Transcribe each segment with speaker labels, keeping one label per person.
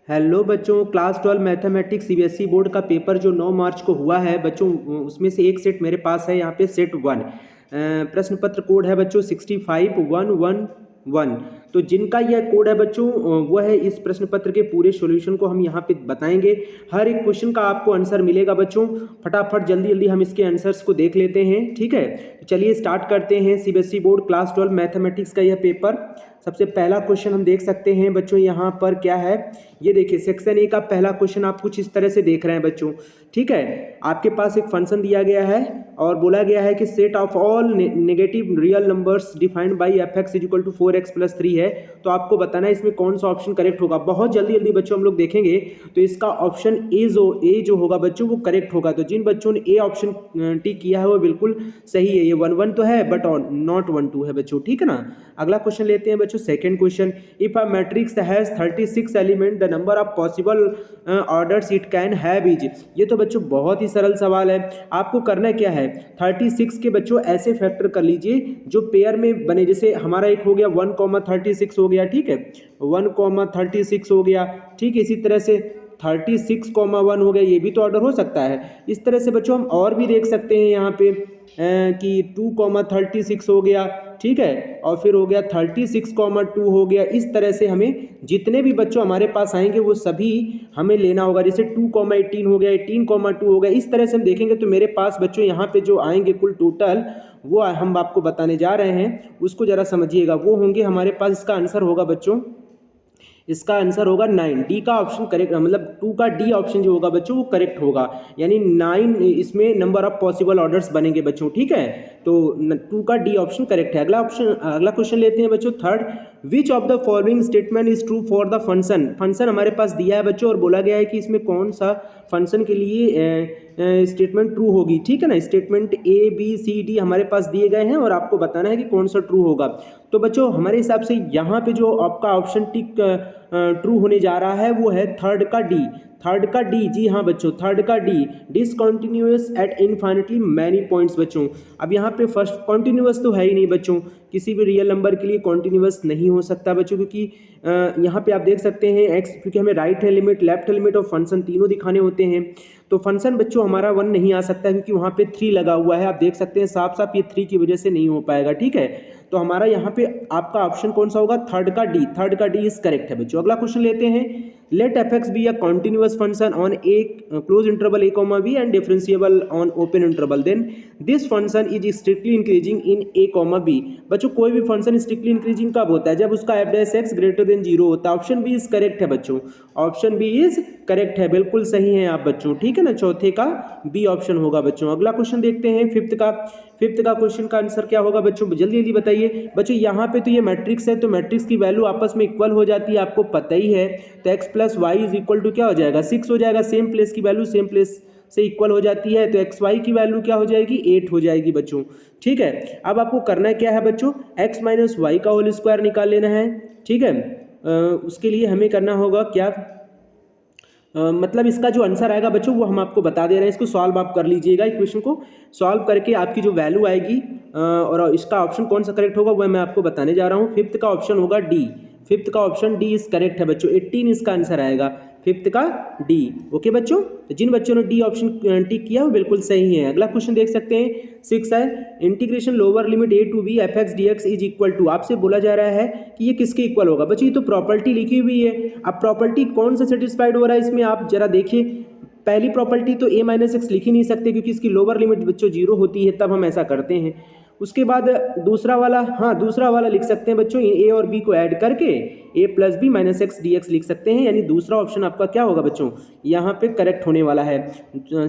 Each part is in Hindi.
Speaker 1: हेलो बच्चों, क्लास 12 मैथमेटिक्स सीबीएसई बोर्ड का पेपर जो 9 मार्च को हुआ है बच्चों, उसमें से एक सेट मेरे पास है। यहाँ पे सेट 1 प्रश्न पत्र कोड है बच्चों 65111। तो जिनका यह कोड है बच्चों, वो है इस प्रश्न पत्र के पूरे सॉल्यूशन को हम यहाँ पे बताएंगे। हर एक क्वेश्चन का आपको आंसर मिलेगा बच्चों। फटाफट जल्दी जल्दी हम इसके आंसर्स को देख लेते हैं, ठीक है। तो चलिए स्टार्ट करते हैं सीबीएसई बोर्ड क्लास 12 मैथमेटिक्स का यह पेपर। सबसे पहला क्वेश्चन हम देख सकते हैं बच्चों, यहाँ पर क्या है, ये देखिए सेक्शन ए का पहला क्वेश्चन आप कुछ इस तरह से देख रहे हैं बच्चों, ठीक है। आपके पास एक फंक्शन दिया गया है और बोला गया है कि set of all negative real numbers defined by F X is equal to 4x+3 है। तो आपको बताना है इसमें कौन सा ऑप्शन करेक्ट होगा। बहुत जल्दी जल्दी बच्चों हम लोग देखेंगे। तो इसका ऑप्शन ए जो होगा बच्चों वो करेक्ट होगा। तो जिन बच्चों ने ए ऑप्शन टिक किया है वो बिल्कुल सही है। ये 1 1 तो है बट नॉट 1 2 है बच्चों, ठीक है ना। अगला क्वेश्चन लेते हैं बच्चों, second question. If a matrix has 36 element the number of possible orders it can have is. ये तो बच्चों बहुत ही सरल सवाल है। आपको करना क्या है, 36 के बच्चों ऐसे फैक्टर कर लीजिए जो पेयर में बने। जैसे हमारा एक हो गया 1,36 हो गया, ठीक है, 1,36 हो गया, ठीक है। इसी तरह से 36,1 हो गया, ये भी तो ऑर्डर हो सकता है। इस तरह से बच्चों हम और भी देख सकते हैं यहाँ पे कि 2,36 हो गया, ठीक है, और फिर हो गया 36,2 हो गया। इस तरह से हमें जितने भी बच्चों हमारे पास आएंगे वो सभी हमें लेना होगा। जैसे 2,18 हो गया, 18,2 हो गया। इस तरह से हम देखेंगे तो मेरे पास बच्चों यहाँ पे जो आएंगे कुल टोटल, वो हम आपको बताने जा रहे हैं, उसको जरा समझिएगा। वो होंगे हमारे पास, इसका आंसर होगा बच्चों, इसका आंसर होगा 9। डी का ऑप्शन करेक्ट, मतलब 2 का डी ऑप्शन जो होगा बच्चों वो करेक्ट होगा। यानी 9 इसमें नंबर ऑफ पॉसिबल ऑर्डर्स बनेंगे बच्चों, ठीक है। तो 2 का डी ऑप्शन करेक्ट है। अगला क्वेश्चन लेते हैं बच्चों, third. Which of the following statement is true for the function. Function हमारे पास दिया है बच्चों और बोला गया है कि इसमें कौन सा फंक्शन के लिए स्टेटमेंट ट्रू होगी, ठीक है ना। Statement A B C D हमारे पास दिए गए हैं और आपको बताना है कि कौन सा ट्रू होगा। तो बच्चों हमारे हिसाब से यहाँ पे जो आपका ऑप्शन टिक ट्रू होने जा रहा है वो है थर्ड का डी। थर्ड का डी, जी हाँ बच्चों, थर्ड का D, discontinuous at infinitely many points बच्चों। अब यहाँ पे फर्स्ट कॉन्टिन्यूअस तो है ही नहीं बच्चों, किसी भी रियल नंबर के लिए कॉन्टिन्यूअस नहीं हो सकता बच्चों, क्योंकि यहाँ पे आप देख सकते हैं एक्स, क्योंकि हमें right hand limit, left hand limit और फंक्शन तीनों दिखाने होते हैं। तो फंक्शन बच्चों हमारा 1 नहीं आ सकता क्योंकि वहाँ पे 3 लगा हुआ है। आप देख सकते हैं साफ साफ ये 3 की वजह से नहीं हो पाएगा, ठीक है। तो हमारा यहाँ पे आपका ऑप्शन कौन सा होगा, थर्ड का डी। थर्ड का डी इज करेक्ट है बच्चों। अगला क्वेश्चन लेते हैं, let F X be a continuous function on a close interval A comma B and differentiable on open interval, then this function is strictly increasing in A comma B. बच्चों कोई भी फंक्शन स्ट्रिक्टली इंक्रीजिंग कब होता है, जब उसका F dash x greater than 0 होता है। ऑप्शन बी इज करेक्ट है बच्चों, ऑप्शन बी इज करेक्ट है, बिल्कुल सही है आप बच्चों, ठीक है ना। चौथे का बी ऑप्शन होगा बच्चों। अगला क्वेश्चन देखते हैं, फिफ्थ का क्वेश्चन का आंसर क्या होगा बच्चों, जल्दी जल्दी बताइए बच्चों। यहाँ पे तो ये मैट्रिक्स है, तो मैट्रिक्स की वैल्यू आपस में इक्वल हो जाती है, आपको पता ही है। तो x plus Y is equal to क्या हो जाएगा, 6 हो जाएगा। सेम प्लेस की वैल्यू सेम प्लेस से इक्वल हो जाती है, तो एक्स वाई की वैल्यू क्या हो जाएगी, 8 हो जाएगी बच्चों, ठीक है। अब आपको करना क्या है बच्चों, x माइनस वाई का होल स्क्वायर निकाल लेना है, ठीक है। उसके लिए हमें करना होगा क्या, मतलब इसका जो आंसर आएगा बच्चों वो हम आपको बता दे रहे हैं। इसको सॉल्व आप कर लीजिएगा, इक्वेशन को सॉल्व करके आपकी जो वैल्यू आएगी और इसका ऑप्शन कौन सा करेक्ट होगा वह मैं आपको बताने जा रहा हूँ। फिफ्थ का ऑप्शन होगा डी, फिफ्थ का ऑप्शन डी इज करेक्ट है बच्चों। 18 इसका आंसर आएगा, फिफ्थ का डी। ओके बच्चों, तो जिन बच्चों ने डी ऑप्शन टिक किया वो बिल्कुल सही है। अगला क्वेश्चन देख सकते हैं, 6 है, integration lower limit A to B F X D X is equal to. आपसे बोला जा रहा है कि ये किसके इक्वल होगा बच्चों, ये तो प्रॉपर्टी लिखी हुई है। अब प्रॉपर्टी कौन सा सेटिस्फाइड हो रहा है इसमें, आप जरा देखिए। पहली प्रॉपर्टी तो a माइनस एक्स लिख ही नहीं सकते क्योंकि इसकी लोअर लिमिट बच्चों 0 होती है, तब हम ऐसा करते हैं। उसके बाद दूसरा वाला, हाँ दूसरा वाला लिख सकते हैं बच्चों, ए और बी को ऐड करके a plus B minus X D X लिख सकते हैं। यानी दूसरा ऑप्शन आपका क्या होगा बच्चों, यहाँ पे करेक्ट होने वाला है।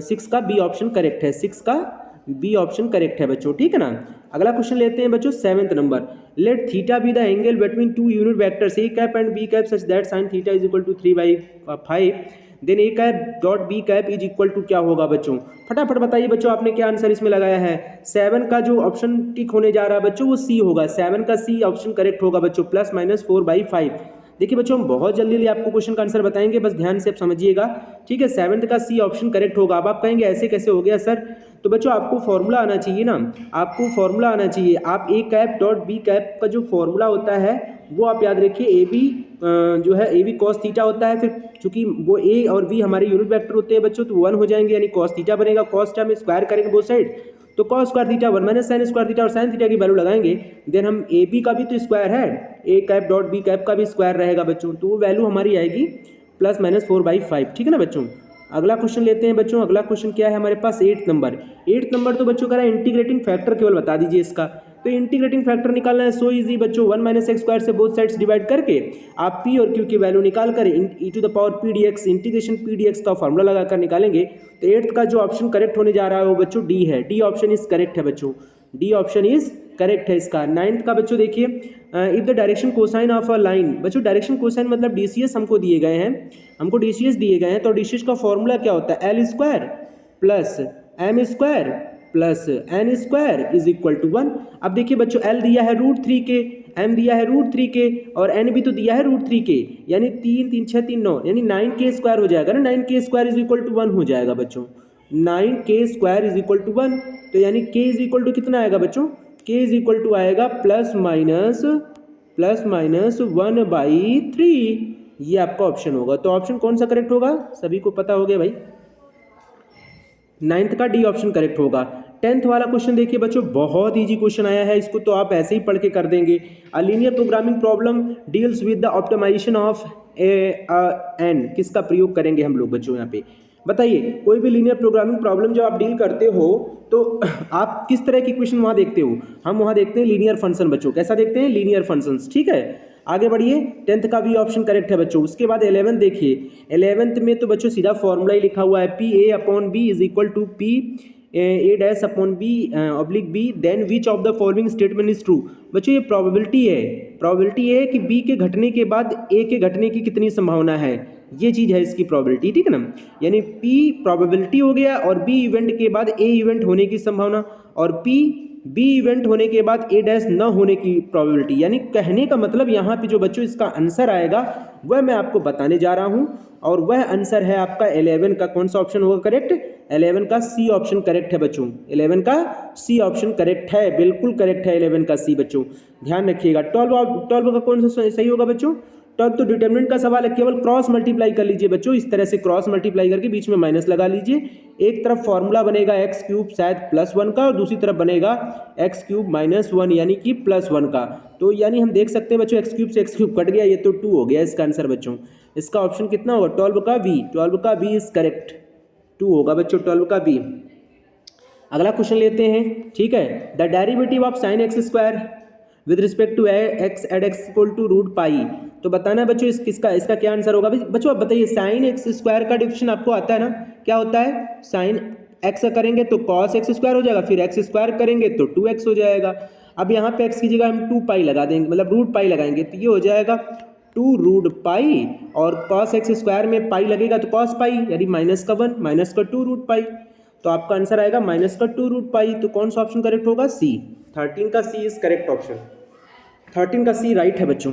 Speaker 1: 6 का बी ऑप्शन करेक्ट है, 6 का बी ऑप्शन करेक्ट है बच्चों, ठीक है ना। अगला क्वेश्चन लेते हैं बच्चों, 7th नंबर। Let theta be the angle between 2 unit vectors A cap and B cap such that sine theta is equal to 3/5, then A cap dot B cap is equal to क्या होगा बच्चों। फटाफट बताइए बच्चों आपने क्या आंसर इसमें लगाया है। 7 का जो ऑप्शन टिक होने जा रहा है बच्चों वो सी होगा, 7 का सी ऑप्शन करेक्ट होगा बच्चों, +/4/5। देखिए बच्चों हम बहुत जल्दी जल्दी आपको क्वेश्चन का आंसर बताएंगे, बस ध्यान से आप समझिएगा, ठीक है। 7 का सी ऑप्शन करेक्ट होगा। अब आप कहेंगे ऐसे कैसे हो गया सर, तो बच्चों आपको फॉर्मूला आना चाहिए ना, आपको फॉर्मूला आना चाहिए। आप ए कैप डॉट बी कैप का जो फॉर्मूला होता है वो आप याद रखिए, ए बी जो है ए बी कॉस थीटा होता है, फिर चूंकि वो ए और बी हमारे यूनिट वेक्टर होते हैं बच्चों, तो 1 हो जाएंगे, यानी कॉस थीटा बनेगा। कॉस थीटा में स्क्वायर करेंगे बोथ साइड, तो cos square theta 1 minus sine square theta, और साइन थीटा की वैल्यू लगाएंगे। देन हम ए बी का भी तो स्क्वायर है, ए कैप डॉट बी कैप का भी स्क्वायर रहेगा बच्चों, तो वो वैल्यू हमारी आएगी प्लस माइनस 4/5। ठीक है ना बच्चों। अगला क्वेश्चन लेते हैं बच्चों। अगला क्वेश्चन क्या है हमारे पास, 8 नंबर। 8 नंबर तो बच्चों कह रहा है इंटीग्रेटिंग फैक्टर केवल बता दीजिए इसका। तो इंटीग्रेटिंग फैक्टर निकालना है, सो इजी बच्चों। 1 माइनस एक्स स्क्वायर से बोथ साइड्स डिवाइड करके आप पी और क्यू की वैल्यू निकाल कर e to the power p d x, integration p d x का फॉर्मूला लगाकर निकालेंगे। तो 8th का जो ऑप्शन करेक्ट होने जा रहा है वो बच्चों डी है। डी ऑप्शन इज करेक्ट है बच्चों, डी ऑप्शन इज करेक्ट है इसका। 9th का बच्चों देखिए, if the direction cosine of a line, बच्चों डायरेक्शन कोसाइन मतलब डीसीएस हमको दिए गए हैं, हमको डीसीएस दिए गए हैं, तो डीसीएस का फॉर्मूला क्या होता है, L square plus M square plus N square is equal to 1। अब देखिए बच्चों, एल दिया है √3 के, एम दिया है √3 के, और एन भी तो दिया है √3 के, यानी 3 3 6 3 9, यानी 9k स्क्वायर हो जाएगा ना। 9k square is equal to 1 हो जाएगा बच्चों, 9k square is equal to 1। तो यानी k इज इक्वल टू कितना आएगा बच्चों, k इज इक्वल टू आएगा प्लस माइनस 1/3। ये आपका ऑप्शन होगा। तो ऑप्शन कौन सा करेक्ट होगा, सभी को पता हो गया भाई, 9th का डी ऑप्शन करेक्ट होगा। 10th वाला क्वेश्चन देखिए बच्चों, बहुत इजी क्वेश्चन आया है, इसको तो आप ऐसे ही पढ़ के कर देंगे। A linear programming problem deals with the optimization of N, किसका प्रयोग करेंगे हम लोग बच्चों यहाँ पे बताइए। कोई भी लीनियर प्रोग्रामिंग प्रॉब्लम जब आप डील करते हो तो आप किस तरह की क्वेश्चन वहाँ देखते हो, हम वहाँ देखते हैं लीनियर फंक्शन बच्चों। कैसा देखते हैं, लीनियर फंक्शंस। ठीक है, आगे बढ़िए। 10th का भी ऑप्शन करेक्ट है बच्चों। उसके बाद 11th देखिए, 11th में तो बच्चों सीधा फॉर्मूला ही लिखा हुआ है, P A upon B is equal to P A dash upon B oblique B, then which of the following statement is true. बच्चों ये प्रोबेबिलिटी है, प्रोबेबिलिटी है कि बी के घटने के बाद ए के घटने की कितनी संभावना है, ये चीज़ है इसकी प्रोबेबिलिटी। ठीक है ना, यानी पी प्रोबेबिलिटी हो गया, और बी इवेंट के बाद ए इवेंट होने की संभावना, और पी बी इवेंट होने के बाद ए डैश न होने की प्रोबेबिलिटी। यानी कहने का मतलब यहाँ पे जो बच्चों इसका आंसर आएगा वह मैं आपको बताने जा रहा हूँ, और वह आंसर है आपका 11 का। कौन सा ऑप्शन होगा करेक्ट, 11 का सी ऑप्शन करेक्ट है बच्चों। 11 का सी ऑप्शन करेक्ट है, बिल्कुल करेक्ट है 11 का सी बच्चों, ध्यान रखिएगा। 12 का कौन सा सही होगा बच्चों, 12 तो डिटरमिनेंट का सवाल है, केवल क्रॉस मल्टीप्लाई कर लीजिए बच्चों, इस तरह से क्रॉस मल्टीप्लाई करके बीच में माइनस लगा लीजिए। एक तरफ फॉर्मूला बनेगा x³ शायद +1 का, और दूसरी तरफ बनेगा x³ -1 यानी कि +1 का। तो यानी हम देख सकते हैं बच्चों, x³ से x³ कट गया, ये तो 2 हो गया इसका आंसर बच्चों। इसका ऑप्शन कितना होगा, 12 का बी, 12 का बी इज करेक्ट, 2 होगा बच्चों 12 का बी। अगला क्वेश्चन लेते हैं। ठीक है, the derivative of sin x² with respect to x at x equal to √π। तो बताना है बच्चों इसका क्या आंसर होगा बच्चों, आप बताइए। साइन x² का डिफिनेशन आपको आता है ना, क्या होता है, साइन x करेंगे तो cos x² हो जाएगा, फिर x² करेंगे तो 2x हो जाएगा। अब यहाँ पे x की जगह हम 2π लगा देंगे, मतलब √π लगाएंगे, तो ये हो जाएगा 2√π, और cos x² में पाई लगेगा तो cos π, यानी -1 -2 √π। तो आपका आंसर आएगा -2 √π। तो कौन सा ऑप्शन करेक्ट होगा, सी, 13 का सी इज करेक्ट ऑप्शन, 13 का सी राइट है बच्चों।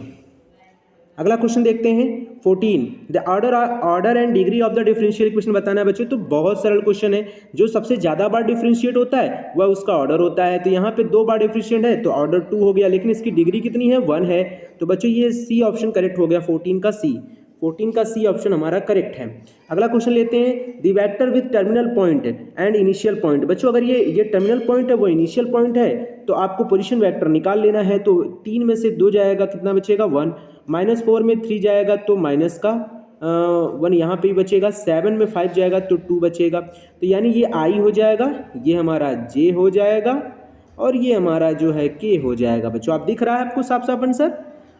Speaker 1: अगला क्वेश्चन देखते हैं 14, the order and degree of the differential equation बताना है बच्चों। तो बहुत सरल क्वेश्चन है, जो सबसे ज़्यादा बार डिफरेंशिएट होता है वह उसका ऑर्डर होता है। तो यहाँ पे 2 बार डिफरेंशिएट है तो ऑर्डर 2 हो गया, लेकिन इसकी डिग्री कितनी है, 1 है। तो बच्चों ये सी ऑप्शन करेक्ट हो गया, 14 का सी, 14 का सी ऑप्शन हमारा करेक्ट है। अगला क्वेश्चन लेते हैं, the vector with terminal point and initial point. बच्चों अगर ये टर्मिनल पॉइंट है, वो इनिशियल पॉइंट है, तो आपको पोजीशन वेक्टर निकाल लेना है। तो 3 में से 2 जाएगा, कितना बचेगा, 1, -4 में 3 जाएगा तो माइनस का 1 यहाँ पे ही बचेगा, 7 में 5 जाएगा तो 2 बचेगा। तो यानी ये आई हो जाएगा, ये हमारा जे हो जाएगा, और ये हमारा जो है के हो जाएगा बच्चों। आप दिख रहा है आपको साफ साफ आंसर,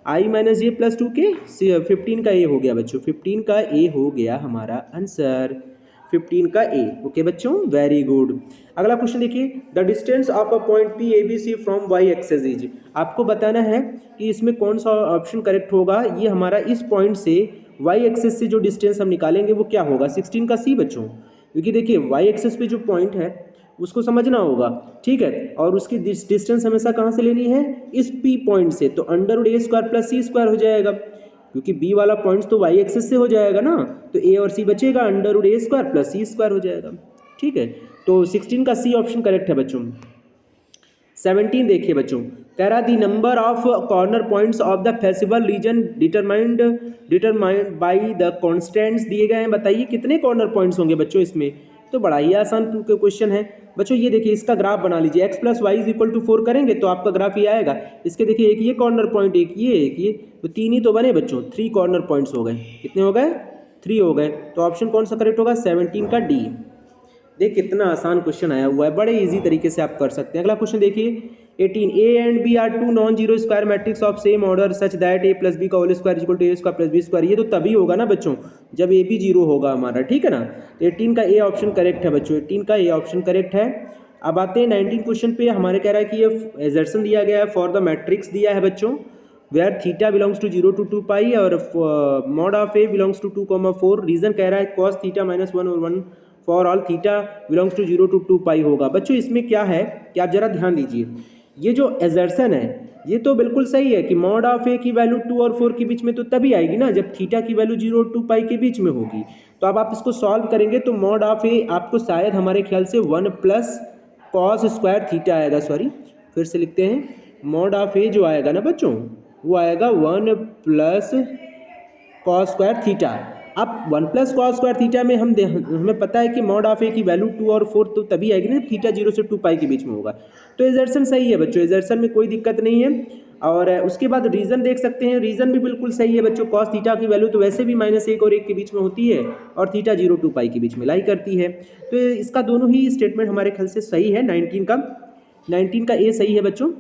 Speaker 1: i - j + 2 के 15 का ए हो गया बच्चों, 15 का ए हो गया हमारा आंसर, 15 का ए। ओके बच्चों, वेरी गुड। अगला क्वेश्चन देखिए, the distance of a point P A B C from Y axis is. आपको बताना है कि इसमें कौन सा ऑप्शन करेक्ट होगा। ये हमारा इस पॉइंट से वाई एक्सेस से जो डिस्टेंस हम निकालेंगे वो क्या होगा, 16 का सी बच्चों। क्योंकि देखिए वाई एक्सेस पे जो पॉइंट है उसको समझना होगा, ठीक है, और उसकी डिस्टेंस हमेशा कहाँ से लेनी है, इस पी पॉइंट से। तो √a² + c² हो जाएगा, क्योंकि बी वाला पॉइंट्स तो वाई एक्सेस से हो जाएगा ना, तो ए और सी बचेगा, √a² + c² हो जाएगा, ठीक है। तो 16 का सी ऑप्शन करेक्ट है बच्चों। 17 देखिए बच्चों, कह रहा the number of corner points of the feasible region determined by the constants दिए गए हैं। बताइए कितने कॉर्नर पॉइंट्स होंगे बच्चों इसमें। तो बड़ा ही आसान क्वेश्चन है बच्चों। ये देखिए इसका ग्राफ बना लीजिए, x + y = 4 करेंगे तो आपका ग्राफ ये आएगा। इसके देखिए एक ये कॉर्नर पॉइंट, एक ये, तो 3 ही तो बने बच्चों, 3 कॉर्नर पॉइंट्स हो गए। कितने हो गए? 3 हो गए। तो ऑप्शन कौन सा करेक्ट होगा? 17 का डी। देख कितना आसान क्वेश्चन आया हुआ है, बड़े इजी तरीके से आप कर सकते हैं। अगला क्वेश्चन देखिए 18, A and B are 2 non zero square matrix of same order such that A + B का whole square equal to A square + B square. ये तो तभी होगा ना बच्चों जब A भी 0 होगा हमारा, ठीक है ना। तो 18 का ए ऑप्शन करेक्ट है बच्चों, 18 का ए ऑप्शन करेक्ट है। अब आते हैं 19 क्वेश्चन पे। हमारे कह रहा है कि ये एजर्सन दिया गया है फॉर द मैट्रिक्स दिया है बच्चों, where theta belongs to 0 to 2 pi और mod of A belongs to 2,4। Reason कह रहा है cos थीटा -1 और 1 for all theta belongs to 0 to 2 pi होगा। बच्चों इसमें क्या है कि आप जरा ध्यान दीजिए, ये जो एजर्सन है ये तो बिल्कुल सही है कि मॉड ऑफ ए की वैल्यू 2 और 4 के बीच में तो तभी आएगी ना जब थीटा की वैल्यू 0 और 2 पाई के बीच में होगी। तो अब आप इसको सॉल्व करेंगे तो मॉड ऑफ ए आपको शायद हमारे ख्याल से 1 + cos स्क्वायर थीटा आएगा। सॉरी फिर से लिखते हैं, मॉड ऑफ ए जो आएगा ना बच्चों वो आएगा 1 + cos स्क्वायर थीटा। अब 1 + cos स्क्वायर थीटा में हमें पता है कि मॉड ऑफ ए की वैल्यू 2 और 4 तो तभी आएगी ना थीटा 0 से 2 पाई के बीच में होगा। तो एजर्सन सही है बच्चों, एजर्सन में कोई दिक्कत नहीं है। और उसके बाद रीज़न देख सकते हैं, रीज़न भी बिल्कुल सही है बच्चों। cos थीटा की वैल्यू तो वैसे भी -1 और 1 के बीच में होती है और थीटा 0 2 पाई के बीच में लाई करती है। तो इसका दोनों ही स्टेटमेंट हमारे ख्याल से सही है। 19 का ए सही है बच्चों।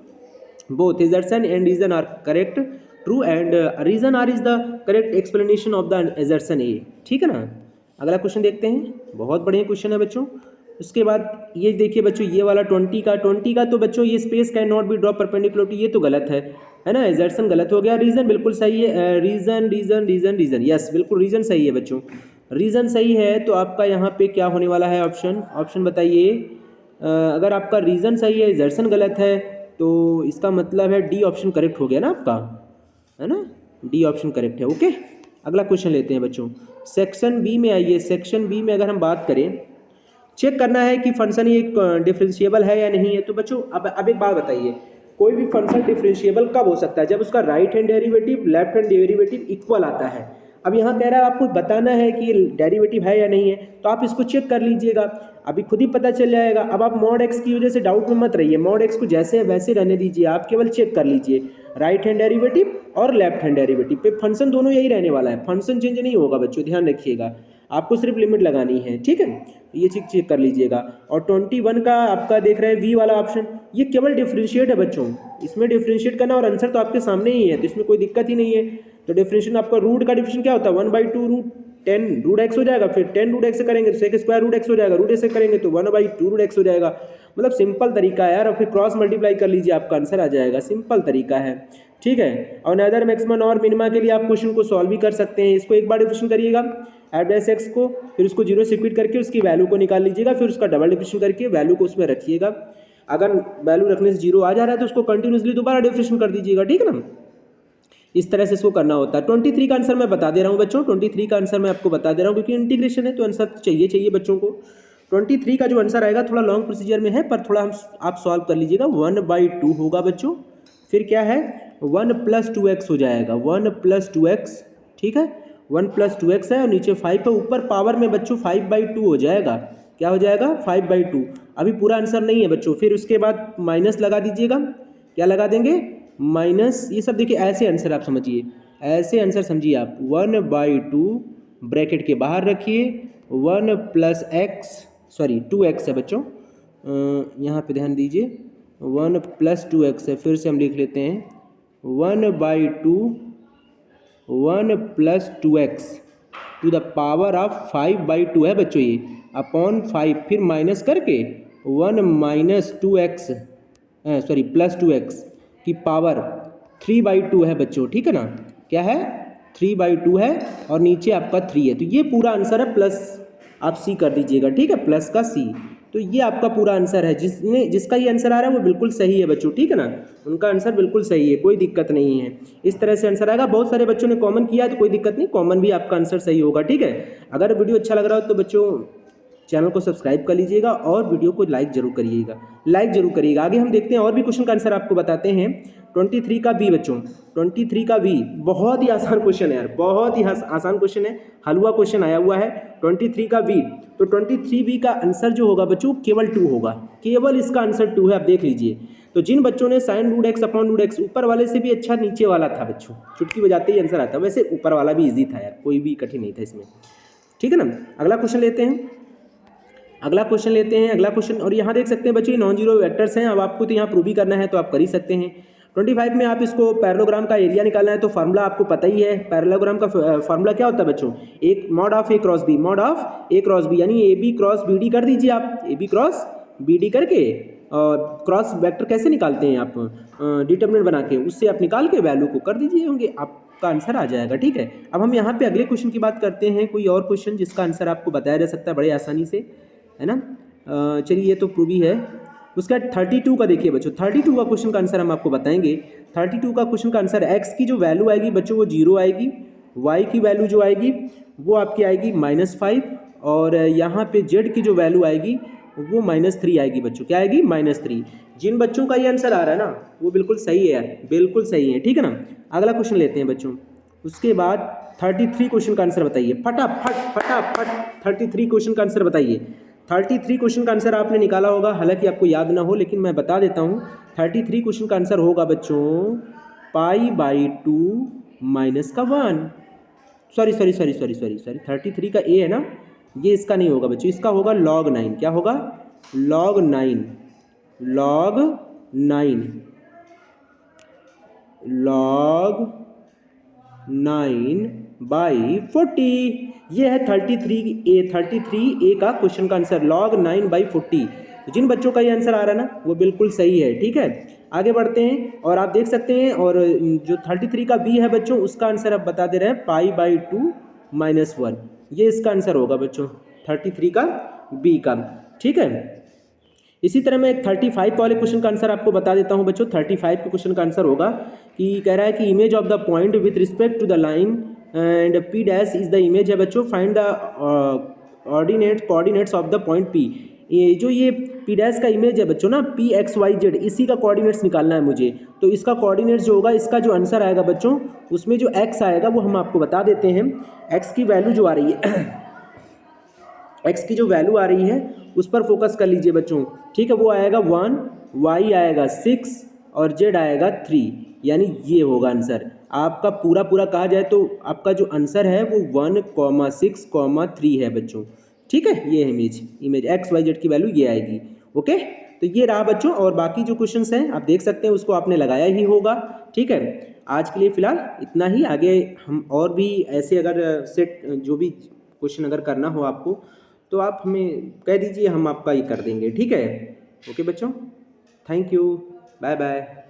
Speaker 1: Both assertion and reason are correct, true and reason are is the correct explanation of the assertion A, ठीक है ना। अगला क्वेश्चन देखते हैं, बहुत बढ़िया क्वेश्चन है बच्चों। उसके बाद ये देखिए बच्चों ये वाला 20 का तो बच्चों ये space can not be drop perpendicular to, ये तो गलत है ना। एजर्सन गलत हो गया, रीजन बिल्कुल सही है। रीजन यस बिल्कुल रीजन सही है बच्चों, रीजन सही है। तो आपका यहाँ पे क्या होने वाला है ऑप्शन बताइए। अगर आपका रीजन सही है एजर्सन गलत है तो इसका मतलब है डी ऑप्शन करेक्ट हो गया ना आपका, है ना। डी ऑप्शन करेक्ट है। ओके अगला क्वेश्चन लेते हैं बच्चों। सेक्शन बी में आइए। सेक्शन बी में अगर हम बात करें, चेक करना है कि फंक्शन एक डिफरेंशिएबल है या नहीं है। तो बच्चों अब एक बात बताइए, कोई भी फंक्शन डिफरेंशिएबल कब हो सकता है? जब उसका right hand derivative left hand derivative equal आता है। अब यहाँ कह रहा है आपको बताना है कि ये डेरिवेटिव है या नहीं है, तो आप इसको चेक कर लीजिएगा, अभी खुद ही पता चल जाएगा। अब आप मॉड एक्स की वजह से डाउट में मत रहिए, मॉड एक्स को जैसे है वैसे रहने दीजिए, आप केवल चेक कर लीजिए राइट हैंड डेरिवेटिव और लेफ्ट हैंड डेरिवेटिव पे फंक्शन दोनों यही रहने वाला है, फंक्शन चेंज नहीं होगा बच्चों, ध्यान रखिएगा। आपको सिर्फ लिमिट लगानी है, ठीक है। ये चेक कर लीजिएगा। और 21 का आपका देख रहे हैं वी वाला ऑप्शन, ये केवल डिफरेंशिएट है बच्चों, इसमें डिफरेंशिएट करना और आंसर तो आपके सामने ही है, तो इसमें कोई दिक्कत ही नहीं है। तो डिफरेंशिएट आपका रूट का डिफरेंशिएट क्या होता है 1/2 रूट 10 रूट एक्स हो जाएगा, फिर 10 रूट एक्स से करेंगे तो सेक स्क्वायर रूट एक्स हो जाएगा, रूट एक्स से करेंगे तो 1/2 रूट एक्स हो जाएगा। मतलब सिंपल तरीका है यार, और फिर क्रॉस मल्टीप्लाई कर लीजिए आपका आंसर आ जाएगा, सिंपल तरीका है, ठीक है। और नदर मैक्सिमम और मिनिमा के लिए आप क्वेश्चन को सॉल्व भी कर सकते हैं। इसको एक बार डिफरेंशिएट करिएगा f(x) को, फिर उसको 0 से इक्वेट करके उसकी वैल्यू को निकाल लीजिएगा, फिर उसका डबल डिफरेंशिएट करके वैल्यू को उसमें रखिएगा। अगर वैल्यू रखने से 0 आ जा रहा है तो उसको कंटिन्यूसली दोबारा डिफरेंशिएट कर दीजिएगा, ठीक है ना। इस तरह से इसको करना होता है। 23 का आंसर मैं बता दे रहा हूँ बच्चों, 23 का आंसर मैं आपको बता दे रहा हूँ क्योंकि इंटीग्रेशन है तो आंसर चाहिए बच्चों को। 23 का जो आंसर आएगा थोड़ा लॉन्ग प्रोसीजर में है, पर थोड़ा आप सॉल्व कर लीजिएगा। 1/2 होगा बच्चों, फिर क्या है 1 + 2x हो जाएगा, 1 + 2x, ठीक है। 1 + 2x है और नीचे 5 है, ऊपर पावर में बच्चों 5/2 हो जाएगा। क्या हो जाएगा 5/2। अभी पूरा आंसर नहीं है बच्चों, फिर उसके बाद माइनस लगा दीजिएगा। क्या लगा देंगे माइनस, ये सब देखिए ऐसे आंसर आप समझिए, ऐसे आंसर समझिए आप। 1/2 ब्रैकेट के बाहर रखिए, 1 + x, सॉरी 2x है बच्चों, यहाँ पे ध्यान दीजिए, 1 + 2x है, फिर से हम लिख लेते हैं 1/2 1 + 2x to the power of 5/2 है बच्चों, ये अपॉन 5, फिर माइनस करके 1 - 2x सॉरी + 2x की पावर 3/2 है बच्चों, ठीक है ना। क्या है 3/2 है और नीचे आपका 3 है, तो ये पूरा आंसर है। प्लस आप सी कर दीजिएगा, ठीक है, प्लस का सी। तो ये आपका पूरा आंसर है। जिसका ये आंसर आ रहा है वो बिल्कुल सही है बच्चों, ठीक है ना, उनका आंसर बिल्कुल सही है, कोई दिक्कत नहीं है। इस तरह से आंसर आएगा। बहुत सारे बच्चों ने कॉमन किया है तो कोई दिक्कत नहीं, कॉमन भी आपका आंसर सही होगा, ठीक है। अगर वीडियो अच्छा लग रहा हो तो बच्चों चैनल को सब्सक्राइब कर लीजिएगा और वीडियो को लाइक जरूर करिएगा। आगे हम देखते हैं और भी क्वेश्चन का आंसर आपको बताते हैं। 23 का बी बच्चों, 23 का बी बहुत ही आसान क्वेश्चन है यार, बहुत ही आसान क्वेश्चन है, हलवा क्वेश्चन आया हुआ है। 23 का बी, तो 23 बी का आंसर जो होगा बच्चों केवल 2 होगा, केवल इसका आंसर 2 है। आप देख लीजिए। तो जिन बच्चों ने sine root X upon root X, ऊपर वाले से भी अच्छा नीचे वाला था बच्चों, चुटकी बजाते ही आंसर आता। वैसे ऊपर वाला भी इजी था यार, कोई भी कठिन नहीं था इसमें, ठीक है ना। अगला क्वेश्चन लेते हैं। अगला क्वेश्चन, और यहाँ देख सकते हैं बच्चों ये नॉन जीरो वेक्टर्स हैं। अब आपको तो यहाँ प्रूव भी करना है तो आप कर ही सकते हैं। 25 में आप इसको पैरेललोग्राम का एरिया निकालना है, तो फार्मूला आपको पता ही है। पैरेललोग्राम का फार्मूला क्या होता है बच्चों, एक mod of a cross b, mod of a cross b, यानी a b cross b d कर दीजिए आप। A b cross b d करके क्रॉस वेक्टर कैसे निकालते हैं आप, डिटरमिनेंट बना के, उससे आप निकाल के वैल्यू को कर दीजिए, होंगे आपका आंसर आ जाएगा, ठीक है। अब हम यहाँ पे अगले क्वेश्चन की बात करते हैं, कोई और क्वेश्चन जिसका आंसर आपको बताया जा सकता है बड़े आसानी से, है ना। चलिए ये तो प्रूव ही है। उसका 32 का देखिए बच्चों, 32 का क्वेश्चन का आंसर हम आपको बताएंगे। 32 का क्वेश्चन का आंसर, एक्स की जो वैल्यू आएगी बच्चों वो 0 आएगी, वाई की वैल्यू जो आएगी वो आपकी आएगी -5, और यहाँ पे जेड की जो वैल्यू आएगी वो -3 आएगी बच्चों। क्या आएगी, -3। जिन बच्चों का ये आंसर आ रहा है ना वो बिल्कुल सही है यार, बिल्कुल सही है, ठीक है ना। अगला क्वेश्चन लेते हैं बच्चों। उसके बाद 33 क्वेश्चन का आंसर बताइए, फटाफट 33 क्वेश्चन का आंसर बताइए। 33 क्वेश्चन का आंसर आपने निकाला होगा, हालांकि आपको याद ना हो, लेकिन मैं बता देता हूँ। 33 क्वेश्चन का आंसर होगा बच्चों π/2 -1। सॉरी 33 का ए है ना, ये इसका नहीं होगा बच्चों, इसका होगा log 9। क्या होगा, log 9 log 9/40। ये है 33A का क्वेश्चन का आंसर, log 9/40। तो जिन बच्चों का ये आंसर आ रहा है ना वो बिल्कुल सही है, ठीक है। आगे बढ़ते हैं और आप देख सकते हैं, और जो 33 का बी है बच्चों उसका आंसर आप बता दे रहे हैं π/2 -1। ये इसका आंसर होगा बच्चों 33 का बी का, ठीक है। इसी तरह मैं एक 35 वाले क्वेश्चन का आंसर आपको बता देता हूं बच्चों। 35 के क्वेश्चन का आंसर होगा कि कह रहा है कि image of the point with respect to the line and P dash is the image है बच्चों, find the coordinates of the point P. ये जो ये पी डैश का इमेज है बच्चों ना, PXYZ, इसी का कोऑर्डिनेट्स निकालना है मुझे। तो इसका कोऑर्डिनेट्स जो होगा, इसका जो आंसर आएगा बच्चों, उसमें जो x आएगा वो हम आपको बता देते हैं। x की वैल्यू जो आ रही है x की जो वैल्यू आ रही है उस पर फोकस कर लीजिए बच्चों, ठीक है। वो आएगा 1, y आएगा 6 और z आएगा 3, यानी ये होगा आंसर आपका। पूरा कहा जाए तो आपका जो आंसर है वो 1,6,3 है बच्चों, ठीक है। ये इमेज XYZ की वैल्यू ये आएगी, ओके। तो ये रहा बच्चों, और बाकी जो क्वेश्चंस हैं आप देख सकते हैं उसको आपने लगाया ही होगा, ठीक है। आज के लिए फिलहाल इतना ही। आगे हम और भी ऐसे अगर सेट जो भी क्वेश्चन अगर करना हो आपको तो आप हमें कह दीजिए, हम आपका ये कर देंगे, ठीक है। ओके बच्चों, थैंक यू, बाय बाय।